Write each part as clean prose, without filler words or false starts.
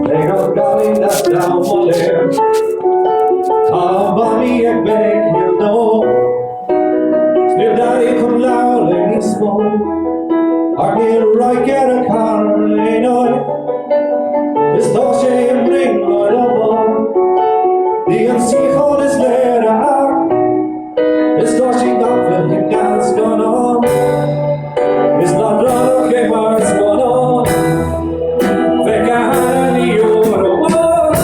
내가 가린다 다원래 밤이 ekmek no Snirdari kom laulen i små Agner rajker a karre noi Det står sig en ring och det en sichones lära Det står sig dapper i ganska nån Det snart rör och hemmar små nån Vecka här i år och år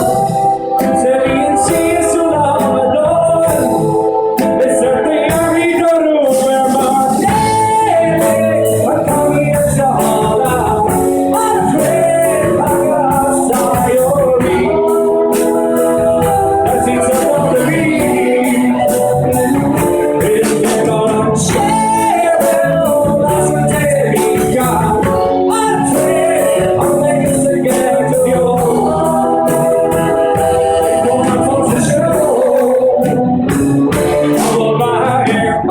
Ser i en ses och lavar dörr Det sökte jag vid och ro är man Vad kan vi ens tala Att träffa sig och vi Där sitter både vi Det bara tjejer och lastar till vi kan Att träffa mig så gärna till jag Kommer få sig show All my hair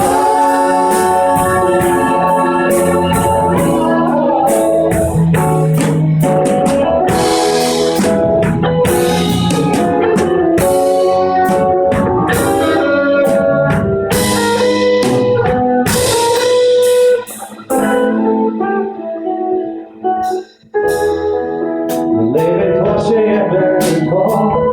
Lever tar sig en väg kvar